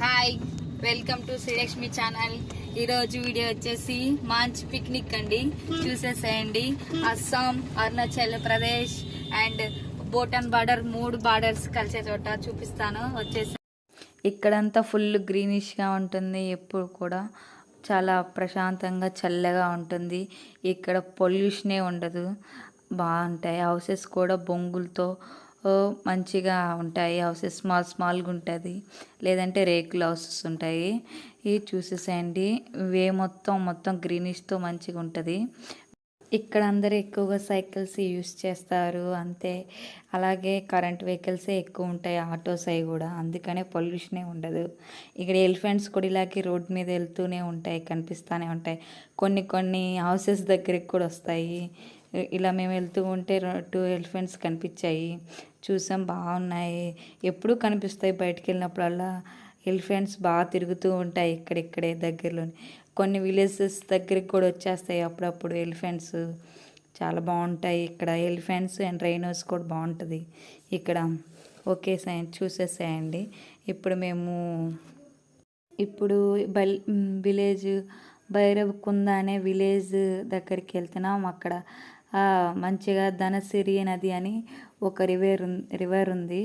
Hi, welcome to Srilakshmi channel. ఈరోజు video వచ్చేసి మంచి పిక్నిక్ అండి, చూసేసేయండి. Assam, Arunachal Pradesh and Bhutan border, 3 borders కలిసే చోట చూపిస్తాను. వచ్చేసి ఇక్కడంతా ఫుల్ గ్రీనిష్గా ఉంటుంది. ఎప్పుడు కూడా చాలా ప్రశాంతంగా చల్లగా ఉంటుంది. ఇక్కడ పొల్యూషనే ఉండదు. బాగుంటాయి. హౌసెస్ కూడా బొంగులతో మంచిగా ఉంటాయి. హౌసెస్ స్మాల్గా ఉంటుంది, లేదంటే రేకుల హౌసెస్ ఉంటాయి. ఇవి చూసేసేయండి. వే మొత్తం గ్రీనిష్తో మంచిగా ఉంటుంది. ఇక్కడ అందరూ ఎక్కువగా సైకిల్స్ యూస్ చేస్తారు అంతే. అలాగే కరెంట్ వెహికల్సే ఎక్కువ ఉంటాయి, ఆటోస్ అవి కూడా. అందుకనే పొల్యూషనే ఉండదు. ఇక్కడ ఎలిఫెంట్స్ కూడా ఇలాగే రోడ్ మీద వెళ్తూనే ఉంటాయి, కనిపిస్తూనే ఉంటాయి. కొన్ని హౌసెస్ దగ్గరికి కూడా వస్తాయి. ఇలా మేము వెళ్తూ ఉంటే 2 ఎలిఫెంట్స్ కనిపించాయి. చూసాం, బాగున్నాయి. ఎప్పుడూ కనిపిస్తాయి బయటికి వెళ్ళినప్పుడల్లా. ఎలిఫెంట్స్ బాగా తిరుగుతూ ఉంటాయి ఇక్కడిక్కడే దగ్గరలోని. కొన్ని విలేజెస్ దగ్గరికి కూడా వచ్చేస్తాయి అప్పుడప్పుడు ఎలిఫెంట్స్. చాలా బాగుంటాయి ఇక్కడ. ఎలిఫెంట్స్ అండ్ రైనోస్ కూడా బాగుంటుంది ఇక్కడ. ఓకే సార్, చూసేసేయండి. ఇప్పుడు విలేజ్ భైరవకుంద అనే విలేజ్ దగ్గరికి వెళ్తున్నాం. అక్కడ మంచిగా ధనసిరి నది అని ఒక రివర్ ఉంది.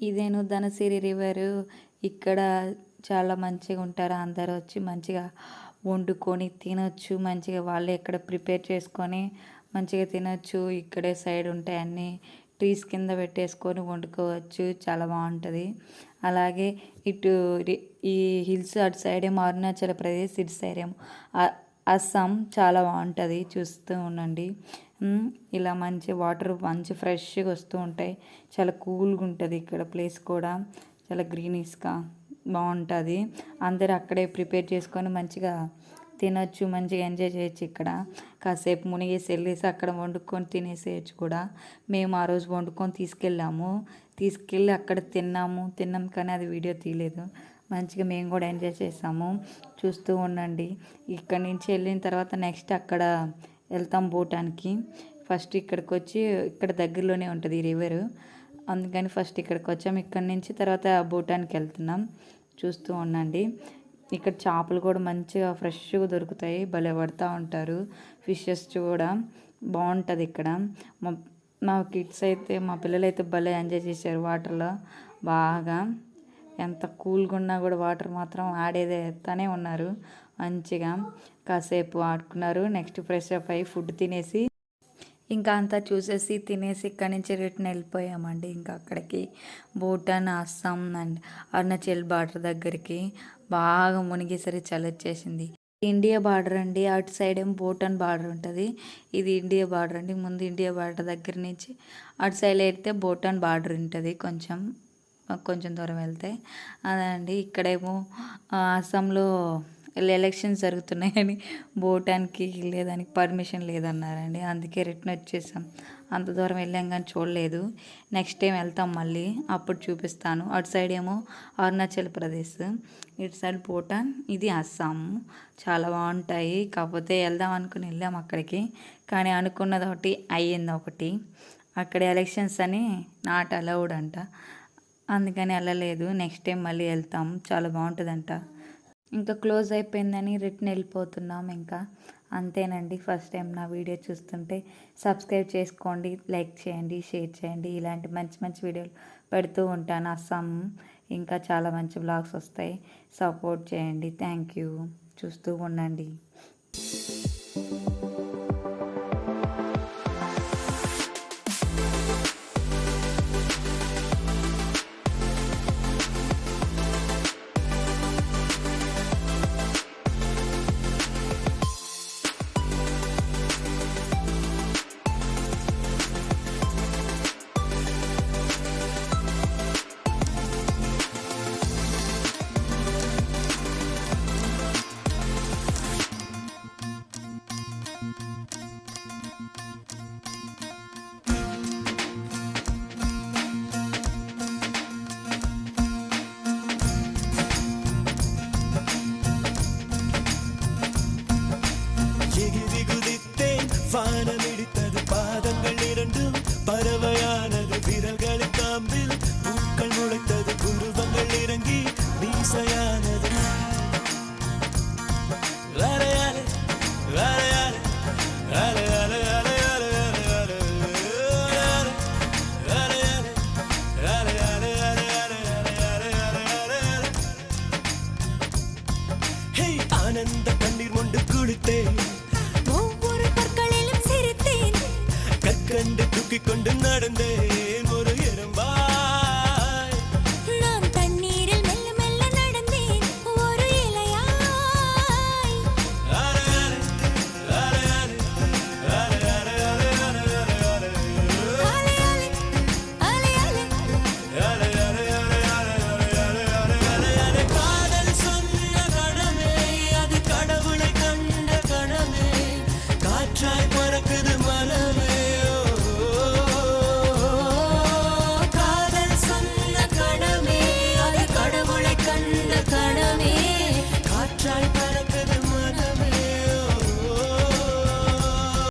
ఇదేను ధనసిరి రివరు. ఇక్కడ చాలా మంచిగా ఉంటారు. అందరూ వచ్చి మంచిగా వండుకొని తినొచ్చు. మంచిగా వాళ్ళే ఇక్కడ ప్రిపేర్ చేసుకొని మంచిగా తినొచ్చు. ఇక్కడే సైడ్ ఉంటాయి అన్నీ. ట్రీస్ కింద పెట్టేసుకొని వండుకోవచ్చు. చాలా బాగుంటుంది. అలాగే ఇటు ఈ హిల్స్ అటు సైడ్ ఏమో అరుణాచల్ ప్రదేశ్, ఇటు సైడ్ ఏమో అస్సాం. చాలా బాగుంటుంది, చూస్తూ ఉండండి. ఇలా మంచి వాటర్ మంచి ఫ్రెష్గా వస్తూ ఉంటాయి. చాలా కూల్గా ఉంటుంది ఇక్కడ ప్లేస్ కూడా. చాలా గ్రీనిష్గా బాగుంటుంది. అందరూ అక్కడే ప్రిపేర్ చేసుకొని మంచిగా తినొచ్చు, మంచిగా ఎంజాయ్ చేయొచ్చు. ఇక్కడ కాసేపు మునిగేసి వెళ్ళేసి అక్కడ వండుకొని తినేసేయచ్చు కూడా. మేము ఆ రోజు వండుకొని తీసుకెళ్ళి అక్కడ తిన్నాం కానీ అది వీడియో తీయలేదు. మంచిగా మేము కూడా ఎంజాయ్ చేసాము. చూస్తూ ఉండండి. ఇక్కడి నుంచి వెళ్ళిన తర్వాత నెక్స్ట్ అక్కడ వెళ్తాం భూటాన్కి. ఫస్ట్ ఇక్కడికి వచ్చి, ఇక్కడ దగ్గరలోనే ఉంటుంది ఈ రివరు. అందుకని ఫస్ట్ ఇక్కడికి వచ్చాము. ఇక్కడి నుంచి తర్వాత భూటాన్కి వెళ్తున్నాం. చూస్తూ ఉండండి. ఇక్కడ చేపలు కూడా మంచిగా ఫ్రెష్గా దొరుకుతాయి. భలే పడుతూ ఉంటారు. ఫిషెస్ కూడా బాగుంటుంది ఇక్కడ. మా కిడ్స్ అయితే, మా పిల్లలు అయితే భలే ఎంజాయ్ చేశారు వాటర్లో బాగా. ఎంత కూల్గా ఉన్నా కూడా వాటర్ మాత్రం ఆడేదేస్తూనే ఉన్నారు. మంచిగా కాసేపు ఆడుకున్నారు. నెక్స్ట్ ఫ్రెష్ అప్ అయ్యి ఫుడ్ తినేసి ఇంకా అంతా చూసేసి తినేసి ఇక్కడి నుంచి రిటర్న్ వెళ్ళిపోయామండి. ఇంకా అక్కడికి భూటాన్, అస్సాం అండ్ అరుణాచల్ బార్డర్ దగ్గరికి. బాగా మునిగేసరి చలి వచ్చేసింది. ఇండియా బార్డర్ అండి. అటు సైడ్ ఏమో భూటాన్ బార్డర్ ఉంటుంది. ఇది ఇండియా బార్డర్ అండి. ముందు ఇండియా బార్డర్ దగ్గర నుంచి అటు సైడ్ అయితే భూటాన్ బార్డర్ ఉంటుంది. కొంచెం దూరం వెళ్తే అదే అండి. ఇక్కడేమో అస్సాంలో ఎలక్షన్స్ జరుగుతున్నాయని భూటాన్కి వెళ్ళేదానికి పర్మిషన్ లేదన్నారండి. అందుకే రిటర్న్ వచ్చేసాం. అంత దూరం వెళ్ళాం కానీ చూడలేదు. నెక్స్ట్ టైం వెళ్తాం మళ్ళీ, అప్పుడు చూపిస్తాను. అటు సైడ్ ఏమో అరుణాచల్ ప్రదేశ్, ఇటు సైడ్ భూటాన్, ఇది అస్సాం. చాలా బాగుంటాయి. కాకపోతే వెళ్దాం అనుకుని వెళ్ళాం అక్కడికి, కానీ అనుకున్నది ఒకటి అయ్యింది ఒకటి. అక్కడ ఎలక్షన్స్ అని నాట్ అలౌడ్ అంట, అందుకని వెళ్ళలేదు. నెక్స్ట్ టైం మళ్ళీ వెళ్తాం. చాలా బాగుంటుందంట. ఇంకా క్లోజ్ అయిపోయిందని రిటర్న్ వెళ్ళిపోతున్నాం. ఇంకా అంతేనండి. ఫస్ట్ టైం నా వీడియో చూస్తుంటే సబ్స్క్రైబ్ చేసుకోండి, లైక్ చేయండి, షేర్ చేయండి. ఇలాంటి మంచి వీడియోలు పెడుతూ ఉంటాను. అస్సాం ఇంకా చాలా మంచి బ్లాగ్స్ వస్తాయి. సపోర్ట్ చేయండి. Thank you. చూస్తూ ఉండండి. காம்பில் பூக்கள் முளைத்தது புருவங்கள் இறங்கி மீசையானது அலையாலே அலையாலே அலையாலே அலையாலே அலையாலே அலையாலே அலையாலே அலையாலே ஹே ஆனந்த கண்ணீர் கொண்டு குளித்தேன் ஒவ்வொரு பற்களிலும் சிரித்தேன் கற்கண்டு தூக்கிக் கொண்டு நடந்தேன்